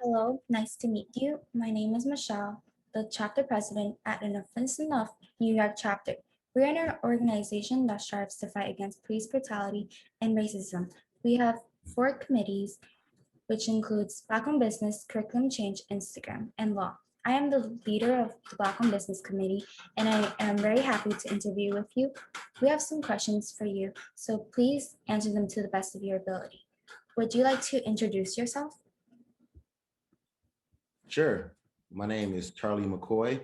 Hello, nice to meet you. My name is Michelle, the chapter president at EnoughIsEnough New York chapter. We are an organization that strives to fight against police brutality and racism. We have four committees, which includes Black on Business, Curriculum Change, Instagram, and Law. I am the leader of the Black on Business Committee, and I am very happy to interview with you. We have some questions for you, so please answer them to the best of your ability. Would you like to introduce yourself? Sure. My name is Charlie McCoy.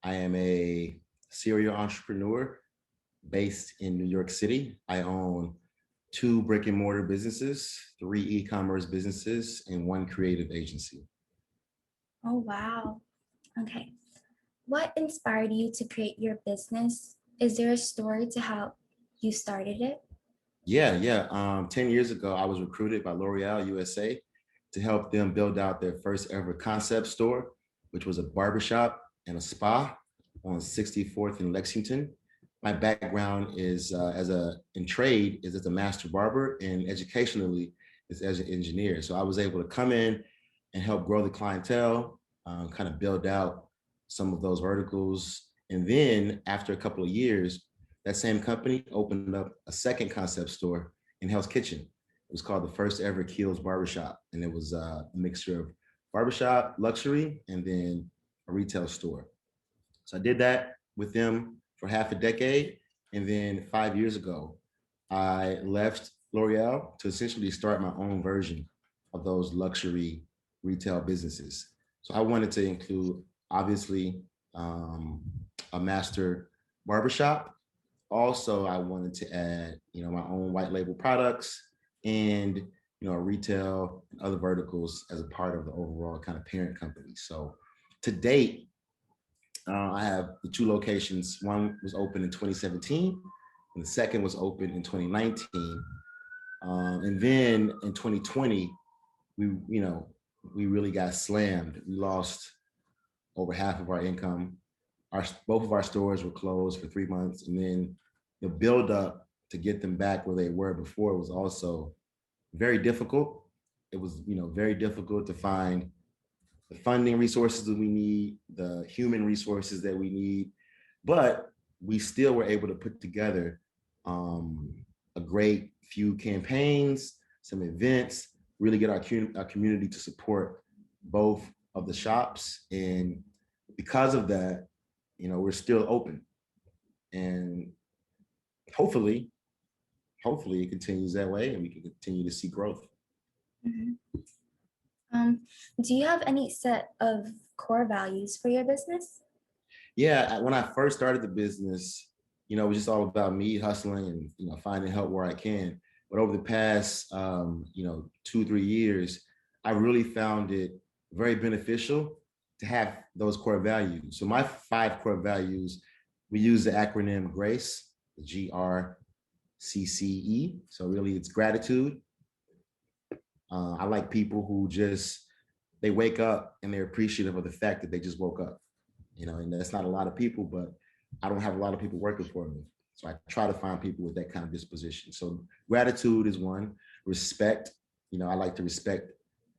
I am a serial entrepreneur based in New York City. I own two brick and mortar businesses, three e-commerce businesses, and one creative agency. Oh, wow. Okay. What inspired you to create your business? Is there a story to how you started it? Yeah. 10 years ago, I was recruited by L'Oreal USA to help them build out their first ever concept store, which was a barbershop and a spa on 64th in Lexington. My background is in trade is as a master barber, and educationally is as an engineer. So I was able to come in and help grow the clientele, kind of build out some of those verticals. And then after a couple of years, that same company opened up a second concept store in Hell's Kitchen. It was called the first ever Keels Barbershop. And it was a mixture of barbershop, luxury, and then a retail store. So I did that with them for half a decade. And then 5 years ago, I left L'Oreal to essentially start my own version of those luxury retail businesses. So I wanted to include, obviously, a master barbershop. Also, I wanted to add, my own white label products and, retail and other verticals as a part of the overall kind of parent company. So to date, I have the two locations. One was open in 2017, and the second was open in 2019. And then in 2020, we really got slammed. We lost over half of our income. Both of our stores were closed for 3 months, and then the buildup to get them back where they were before was also very difficult. It was, very difficult to find the funding resources that we need, the human resources that we need, but we still were able to put together a great few campaigns, some events, really get our community to support both of the shops. And because of that, we're still open. And hopefully it continues that way and we can continue to see growth. Mhm. Do you have any set of core values for your business? Yeah, when I first started the business, it was just all about me hustling and finding help where I can. But over the past 2-3 years, I really found it very beneficial to have those core values. So my 5 core values, we use the acronym GRACE, GRCCE. So really, it's gratitude. I like people who they wake up and they're appreciative of the fact that they just woke up. And that's not a lot of people, but I don't have a lot of people working for me. So I try to find people with that kind of disposition. So gratitude is one. Respect, I like to respect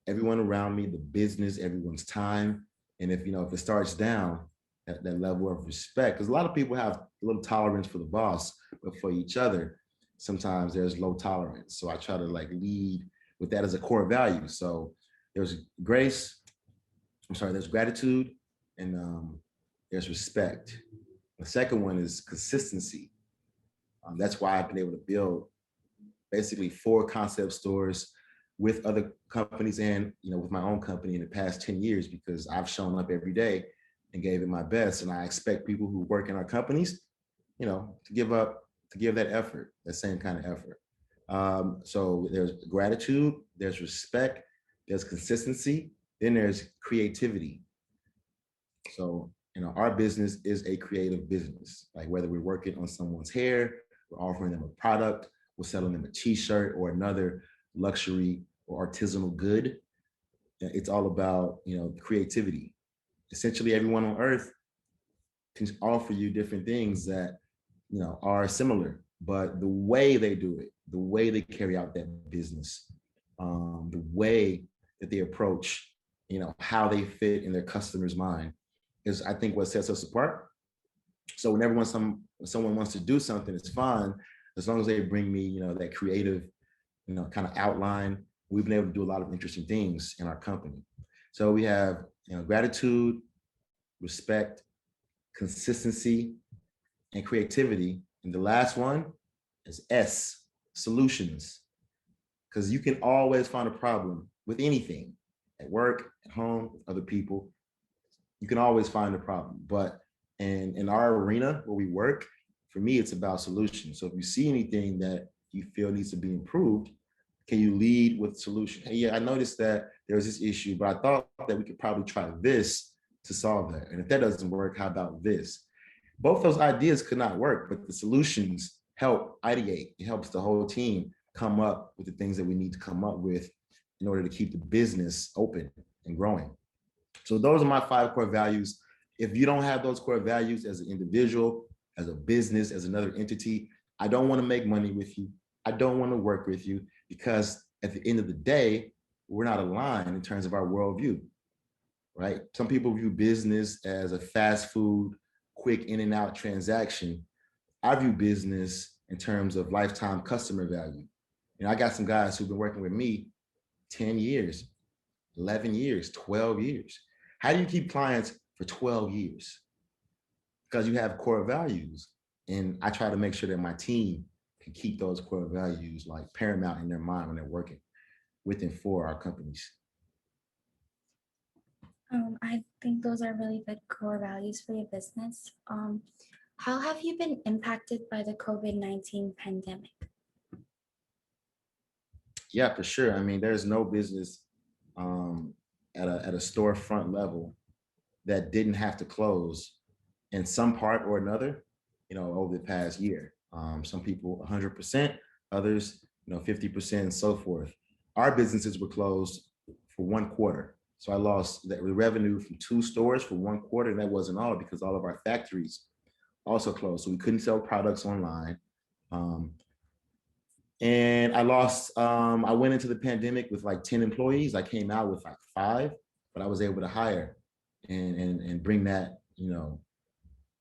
everyone around me, the business, everyone's time. And if it starts down, that level of respect, because a lot of people have a little tolerance for the boss, but for each other, sometimes there's low tolerance. So I try to lead with that as a core value. So there's there's gratitude, and there's respect. The second one is consistency. That's why I've been able to build basically 4 concept stores with other companies and with my own company in the past 10 years, because I've shown up every day and gave it my best. And I expect people who work in our companies, to give that effort, that same kind of effort. So there's gratitude, there's respect, there's consistency, then there's creativity. So, our business is a creative business. Like whether we're working on someone's hair, we're offering them a product, we're selling them a t-shirt or another luxury or artisanal good. It's all about, creativity. Essentially, everyone on earth can offer you different things that, are similar, but the way they do it, the way they carry out that business, the way that they approach, how they fit in their customer's mind is, I think, what sets us apart. So whenever someone wants to do something, it's fine as long as they bring me, that creative, kind of outline. We've been able to do a lot of interesting things in our company. So we have, gratitude, respect, consistency, and creativity. And the last one is S, solutions. Because you can always find a problem with anything at work, at home, with other people. You can always find a problem. But in our arena where we work, for me, it's about solutions. So if you see anything that you feel needs to be improved, can you lead with solution? Hey, yeah, I noticed that there was this issue, but I thought that we could probably try this to solve that. And if that doesn't work, how about this? Both those ideas could not work, but the solutions help ideate. It helps the whole team come up with the things that we need to come up with in order to keep the business open and growing. So those are my 5 core values. If you don't have those core values as an individual, as a business, as another entity, I don't want to make money with you. I don't want to work with you, because at the end of the day, we're not aligned in terms of our worldview, right? Some people view business as a fast food, quick in and out transaction. I view business in terms of lifetime customer value. I got some guys who've been working with me 10 years, 11 years, 12 years. How do you keep clients for 12 years? Because you have core values. And I try to make sure that my team can keep those core values like paramount in their mind when they're working with and for our companies. I think those are really good core values for your business. How have you been impacted by the COVID-19 pandemic? Yeah, for sure. I mean, there's no business at a storefront level that didn't have to close in some part or another, over the past year. Some people 100%, others, 50% and so forth. Our businesses were closed for 1 quarter. So I lost the revenue from 2 stores for 1 quarter, and that wasn't all because all of our factories also closed. So we couldn't sell products online. And I went into the pandemic with like 10 employees. I came out with like 5, but I was able to hire and bring that,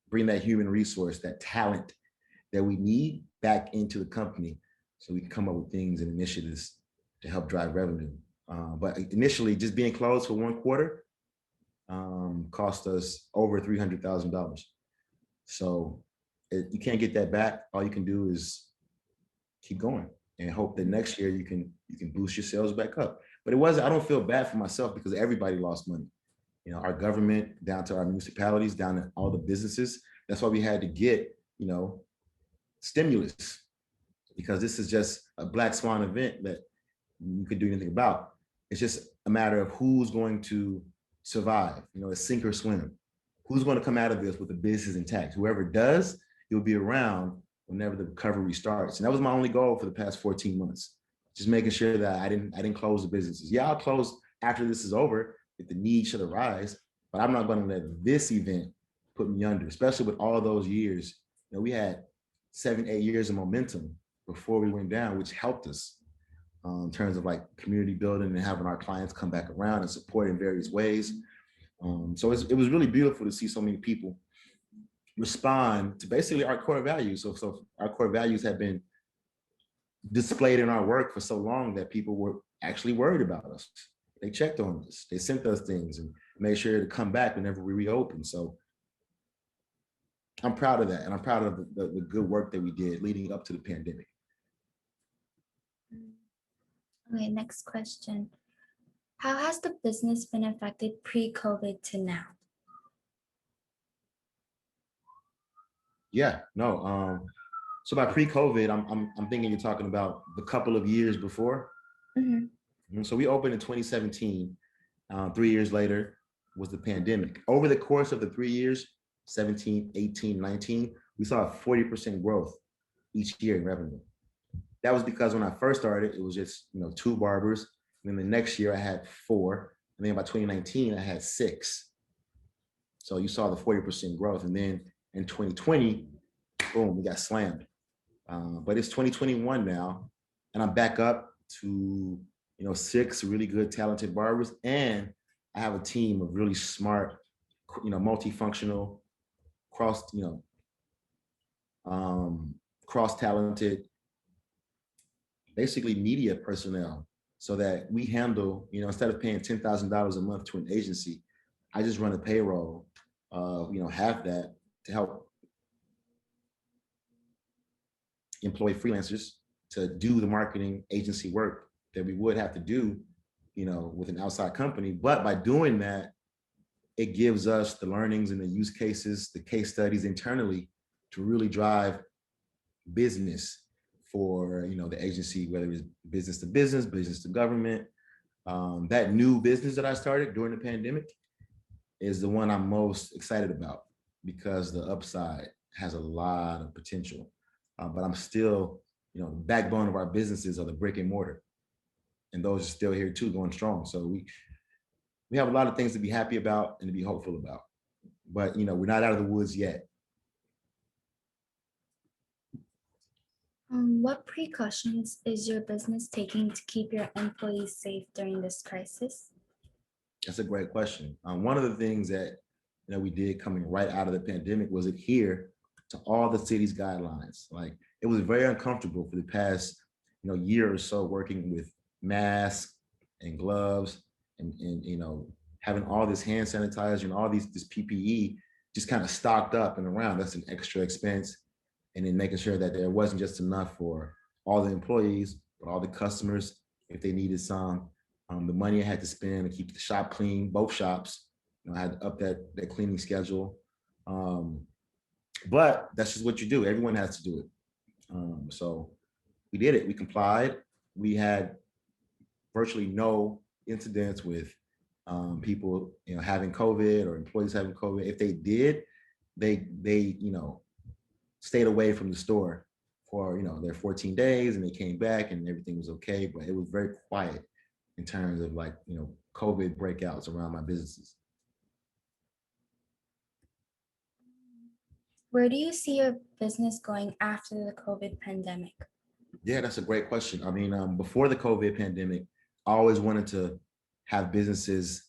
bring that human resource, that talent that we need back into the company so we can come up with things and initiatives to help drive revenue. But initially, just being closed for 1 quarter cost us over $300,000. So you can't get that back. All you can do is keep going and hope that next year you can boost your sales back up. But I don't feel bad for myself because everybody lost money. Our government, down to our municipalities, down to all the businesses. That's why we had to get, stimulus, because this is just a black swan event that you could do anything about. It's just a matter of who's going to survive. It's sink or swim. Who's going to come out of this with the business intact? Whoever does, you'll be around whenever the recovery starts. And that was my only goal for the past 14 months. Just making sure that I didn't close the businesses. Yeah, I'll close after this is over if the need should arise, but I'm not going to let this event put me under, especially with all those years. We had 7, 8 years of momentum before we went down, which helped us in terms of like community building and having our clients come back around and support in various ways. So it was really beautiful to see so many people respond to basically our core values. So our core values have been displayed in our work for so long that people were actually worried about us. They checked on us. They sent us things and made sure to come back whenever we reopened. So I'm proud of that. And I'm proud of the good work that we did leading up to the pandemic. Okay, next question. How has the business been affected pre-COVID to now? Yeah, no. So by pre-COVID, I'm thinking you're talking about the couple of years before. Mm-hmm. So we opened in 2017. 3 years later was the pandemic. Over the course of the 3 years, 17, 18, 19, we saw a 40% growth each year in revenue. That was because when I first started, it was just 2 barbers. And then the next year I had 4. And then by 2019, I had 6. So you saw the 40% growth. And then in 2020, boom, we got slammed. But it's 2021 now, and I'm back up to 6 really good, talented barbers and I have a team of really smart, multifunctional, cross, um, cross talented, basically media personnel, so that we handle, instead of paying $10,000 a month to an agency, I just run a payroll, half that to help employ freelancers to do the marketing agency work that we would have to do, with an outside company. But by doing that, it gives us the learnings and the use cases, the case studies internally to really drive business for the agency, whether it's business to government. That new business that I started during the pandemic is the one I'm most excited about because the upside has a lot of potential. But I'm still, the backbone of our businesses are the brick and mortar, and those are still here too, going strong. So we have a lot of things to be happy about and to be hopeful about. But we're not out of the woods yet. What precautions is your business taking to keep your employees safe during this crisis? That's a great question. One of the things that we did coming right out of the pandemic was adhere to all the city's guidelines. Like, it was very uncomfortable for the past year or so working with masks and gloves and having all this hand sanitizer and all this PPE just kind of stocked up and around. That's an extra expense. And then making sure that there wasn't just enough for all the employees, but all the customers if they needed some. The money I had to spend to keep the shop clean, both shops. I had to up that cleaning schedule. But that's just what you do. Everyone has to do it. So we did it. We complied. We had virtually no incidents with people having COVID or employees having COVID. If they did, they stayed away from the store for their 14 days, and they came back and everything was okay. But it was very quiet in terms of COVID breakouts around my businesses. Where do you see your business going after the COVID pandemic? Yeah, that's a great question. I mean, before the COVID pandemic, I always wanted to have businesses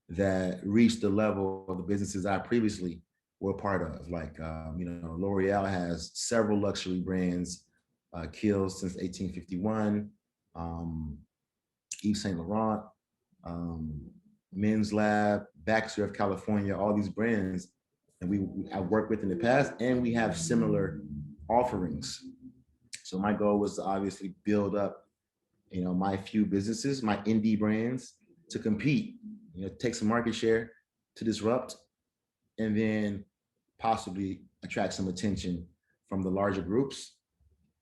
that reached the level of the businesses I previously were a part of. Like, L'Oreal has several luxury brands, Kiehl's since 1851, Yves Saint Laurent, um, Men's Lab, Baxter of California, all these brands, and I've worked with in the past, and we have similar offerings. So my goal was to obviously build up, my few businesses, my indie brands, to compete, take some market share, to disrupt, and then possibly attract some attention from the larger groups.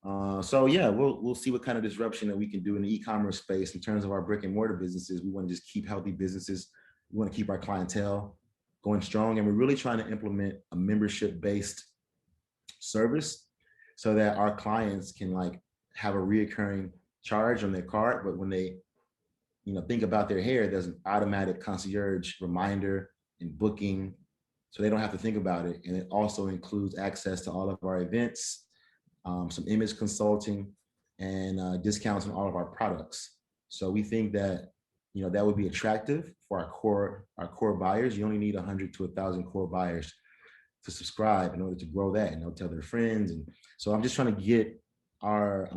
So yeah, we'll see what kind of disruption that we can do in the e-commerce space in terms of our brick and mortar businesses. We want to just keep healthy businesses. We want to keep our clientele going strong, and we're really trying to implement a membership-based service so that our clients can have a reoccurring charge on their card, but when they think about their hair, there's an automatic concierge reminder and booking, so they don't have to think about it. And it also includes access to all of our events, some image consulting, and discounts on all of our products. So we think that that would be attractive for our core buyers. You only need 100 to 1,000 core buyers to subscribe in order to grow that, and they'll tell their friends. And so I'm just trying to get our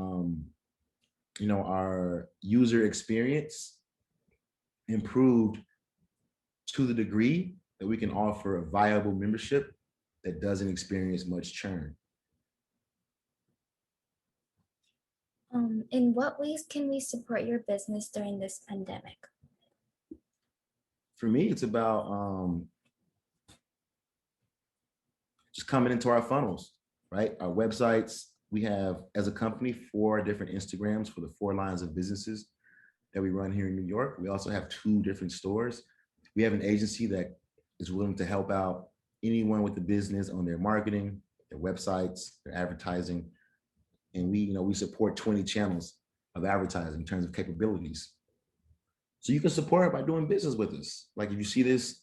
our user experience improved to the degree that we can offer a viable membership that doesn't experience much churn. In what ways can we support your business during this pandemic? For me, it's about just coming into our funnels, right? Our websites. We have, as a company, 4 different Instagrams for the 4 lines of businesses that we run here in New York. We also have 2 different stores. We have an agency that is willing to help out anyone with the business on their marketing, their websites, their advertising. And we support 20 channels of advertising in terms of capabilities. So you can support it by doing business with us. Like, if you see this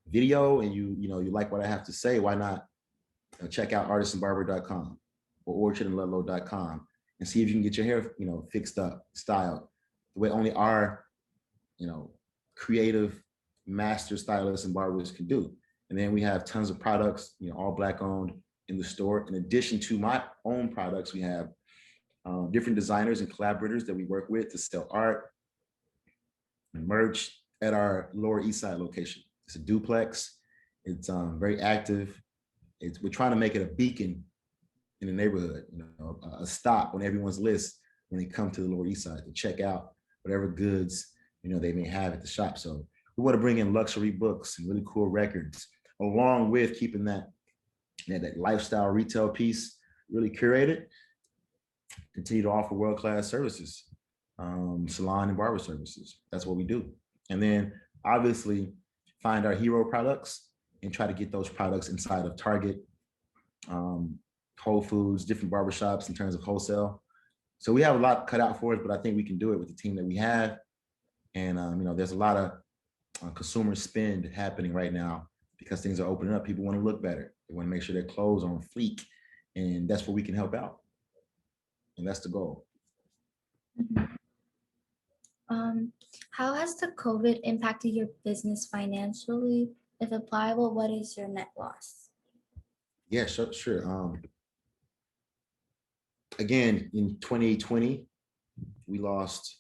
video and you like what I have to say, why not check out artisanbarber.com or orchardandludlow.com and see if you can get your hair fixed up, styled the way only our creative master stylists and barbers can do. And then we have tons of products, all Black owned in the store. In addition to my own products, we have different designers and collaborators that we work with to sell art and merch at our Lower East Side location. It's a duplex. It's very active. We're trying to make it a beacon in the neighborhood, a stop on everyone's list when they come to the Lower East Side to check out whatever goods they may have at the shop. So we want to bring in luxury books and really cool records, along with keeping that lifestyle retail piece really curated. Continue to offer world-class services, salon and barber services. That's what we do. And then obviously find our hero products and try to get those products inside of Target, Whole Foods, different barbershops in terms of wholesale. So we have a lot cut out for us, but I think we can do it with the team that we have. And there's a lot of consumer spend happening right now because things are opening up. People want to look better. They want to make sure their clothes are on fleek, and that's where we can help out. And that's the goal. How has the COVID impacted your business financially? If applicable, what is your net loss? Yeah, sure. Again, in 2020, we lost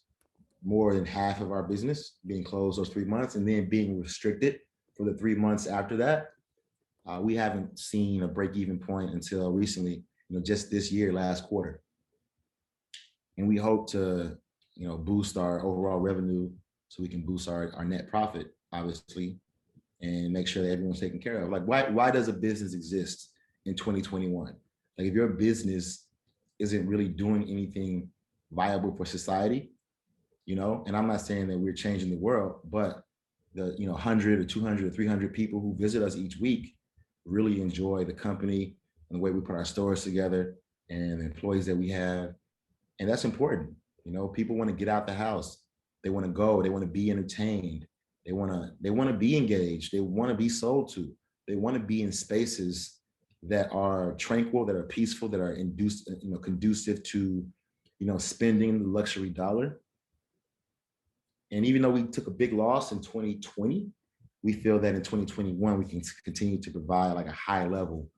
more than half of our business being closed those 3 months, and then being restricted for the 3 months after that. We haven't seen a break-even point until recently, just this year, last quarter. And we hope to, boost our overall revenue so we can boost our net profit, obviously, and make sure that everyone's taken care of. Like, why does a business exist in 2021? Like, if your business isn't really doing anything viable for society, and I'm not saying that we're changing the world, but the 100 or 200 or 300 people who visit us each week really enjoy the company and the way we put our stores together and the employees that we have. And that's important. People want to get out the house. They want to go. They want to be entertained. They want to be engaged. They want to be sold to. They want to be in spaces that are tranquil, that are peaceful, that are conducive to, spending the luxury dollar. And even though we took a big loss in 2020, we feel that in 2021 we can continue to provide like a high level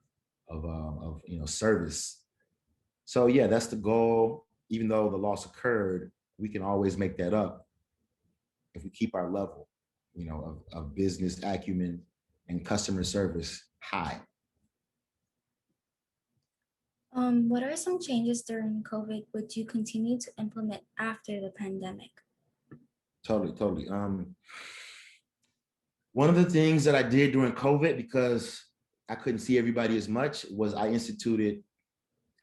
of service. So yeah, that's the goal. Even though the loss occurred, we can always make that up if we keep our level, of business acumen and customer service high. What are some changes during COVID would you continue to implement after the pandemic? Totally. One of the things that I did during COVID, because I couldn't see everybody as much, was I instituted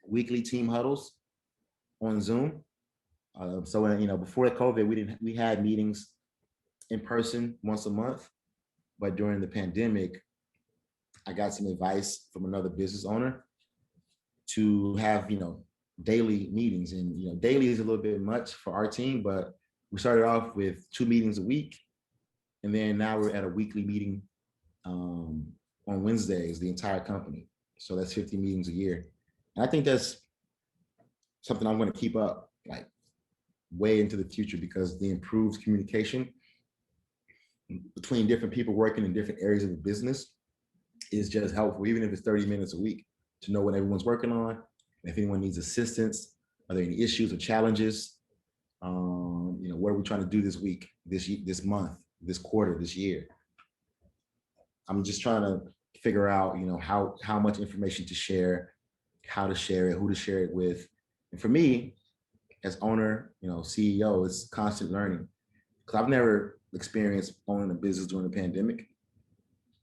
weekly team huddles on Zoom. So when, before COVID, we had meetings in person once a month, but during the pandemic, I got some advice from another business owner to have, daily meetings. And, daily is a little bit much for our team, but we started off with 2 meetings a week. And then now we're at a weekly meeting on Wednesdays, the entire company. So that's 50 meetings a year. And I think that's something I'm going to keep up like way into the future, because the improved communication between different people working in different areas of the business is just helpful, even if it's 30 minutes a week, to know what everyone's working on. If anyone needs assistance, are there any issues or challenges? What are we trying to do this week, this month, this quarter, this year? I'm just trying to figure out, how much information to share, how to share it, who to share it with. And for me, as owner, CEO, it's constant learning, because I've never experienced owning a business during the pandemic,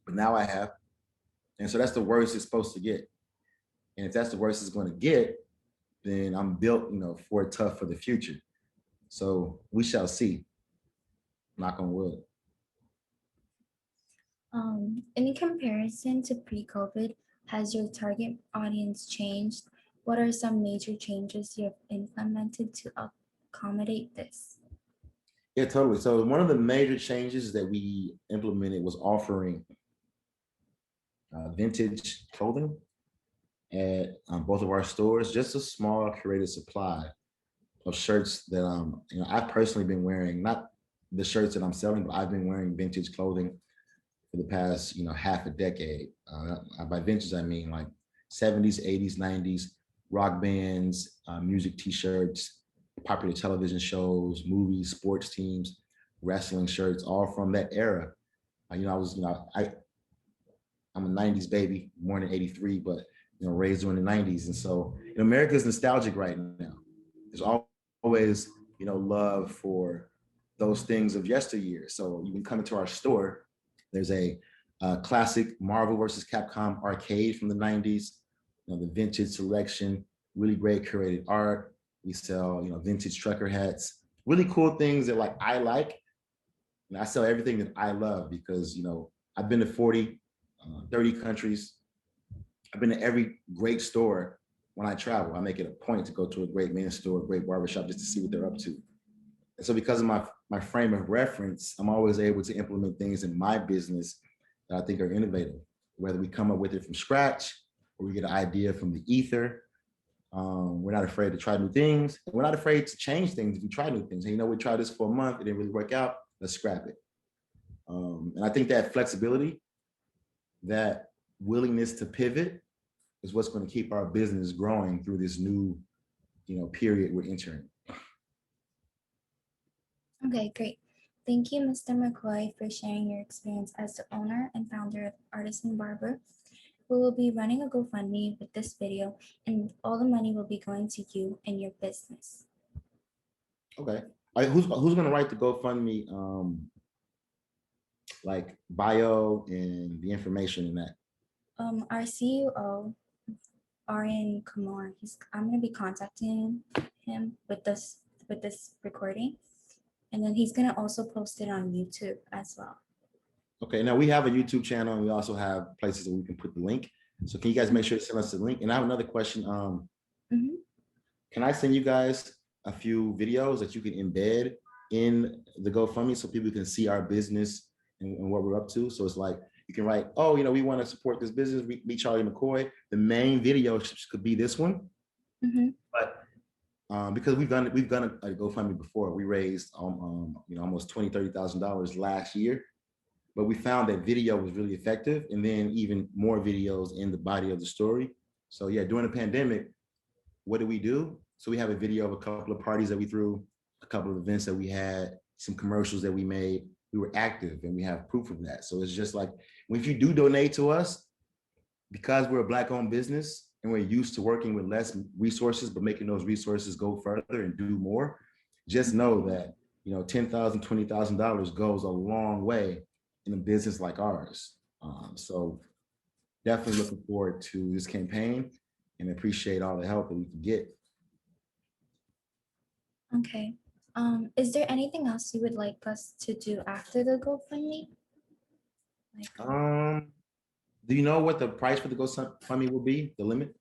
but now I have. And so that's the worst it's supposed to get. And if that's the worst it's going to get, then I'm built, for tough for the future. So we shall see. Knock on wood. In comparison to pre-COVID, has your target audience changed? What are some major changes you have implemented to accommodate this? Yeah, totally. So one of the major changes that we implemented was offering vintage clothing at both of our stores, just a small curated supply of shirts that I've personally been wearing, not the shirts that I'm selling, but I've been wearing vintage clothing for the past, half a decade. By vintage, I mean like 70s, 80s, 90s, rock bands, music T-shirts, popular television shows, movies, sports teams, wrestling shirts, all from that era. I was, I'm a 90s baby, born in 83, but raised during the 90s. And so America is nostalgic right now. There's always, love for those things of yesteryear. So you can come into our store. There's a classic Marvel versus Capcom arcade from the 90s, the vintage selection, really great curated art. We sell, vintage trucker hats, really cool things that I like. And I sell everything that I love because, I've been to 30 countries. I've been to every great store when I travel. I make it a point to go to a great men's store, a great barbershop, just to see what they're up to. And so because of my frame of reference, I'm always able to implement things in my business that I think are innovative, whether we come up with it from scratch or we get an idea from the ether. We're not afraid to try new things. And we're not afraid to change things if we try new things. And we tried this for a month, it didn't really work out, let's scrap it. And I think that flexibility, that willingness to pivot is what's going to keep our business growing through this new, period we're entering. Okay, great. Thank you, Mr. McCoy, for sharing your experience as the owner and founder of Artisan Barber. We will be running a GoFundMe with this video, and all the money will be going to you and your business. Okay. Who's going to write the GoFundMe, like bio and the information in that? Our CEO, Arian Kumar, I'm going to be contacting him with this recording, and then he's going to also post it on YouTube as well. Okay, now we have a YouTube channel and we also have places that we can put the link. So can you guys make sure to send us the link? And I have another question. Can I send you guys a few videos that you can embed in the GoFundMe so people can see our business and what we're up to? So it's like, you can write, oh, we want to support this business, meet Charlie McCoy. The main video could be this one. But because we've done a GoFundMe before, we raised almost $20,000-$30,000 last year. But we found that video was really effective, and then even more videos in the body of the story. So yeah, during the pandemic, what did we do? So we have a video of a couple of parties that we threw, a couple of events that we had, some commercials that we made. We were active and we have proof of that. So it's just like, if you do donate to us, because we're a Black-owned business and we're used to working with less resources, but making those resources go further and do more, just know that, $10,000, $20,000 goes a long way in a business like ours. So definitely looking forward to this campaign and appreciate all the help that we can get. Okay. Is there anything else you would like us to do after the GoFundMe? Do you know what the price for the GoFundMe will be, the limit?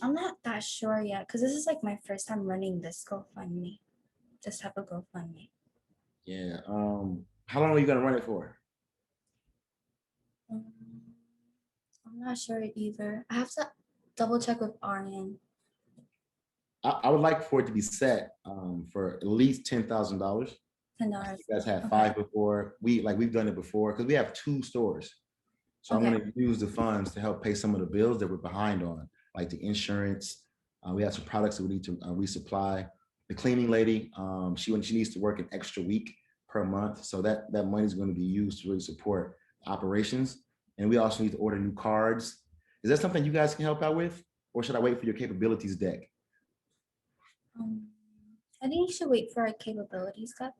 I'm not that sure yet because this is like my first time running this GoFundMe, this type of GoFundMe. Yeah. How long are you gonna run it for? I'm not sure either. I have to double check with Aryan. I would like for it to be set for at least $10,000. $10. You guys had 5 before. We've done it before because we have 2 stores. So I'm going to use the funds to help pay some of the bills that we're behind on, like the insurance. We have some products that we need to resupply. The cleaning lady, she needs to work an extra week per month. So that money is going to be used to really support operations. And we also need to order new cards. Is that something you guys can help out with? Or should I wait for your capabilities deck? I think you should wait for our capabilities deck.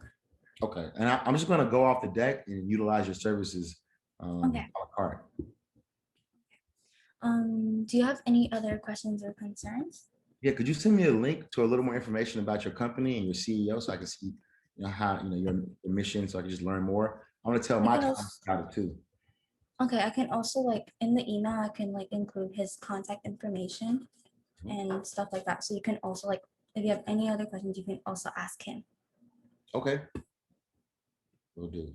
Okay, and I'm just going to go off the deck and utilize your services a la carte. Do you have any other questions or concerns? Yeah, could you send me a link to a little more information about your company and your CEO so I can see how your mission, so I can just learn more. I want to tell my clients about it too. Okay, I can also in the email I can include his contact information and stuff like that. So you can also if you have any other questions, you can also ask him. Okay. Will do.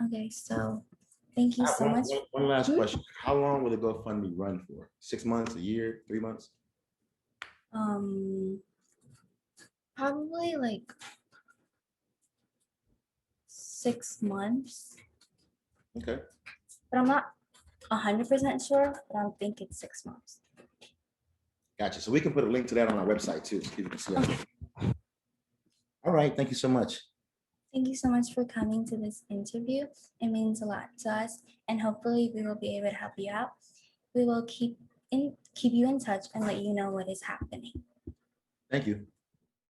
Okay, so thank you so much. One last question. How long will the GoFundMe run for? 6 months, a year, 3 months? Probably 6 months, Okay, but I'm not 100% sure, but I think it's 6 months. gotcha. So we can put a link to that on our website too, so people can see. Okay. All right, thank you so much. Thank you so much for coming to this interview. It means a lot to us, and hopefully we will be able to help you out. We will keep you in touch and let you know what is happening. Thank you.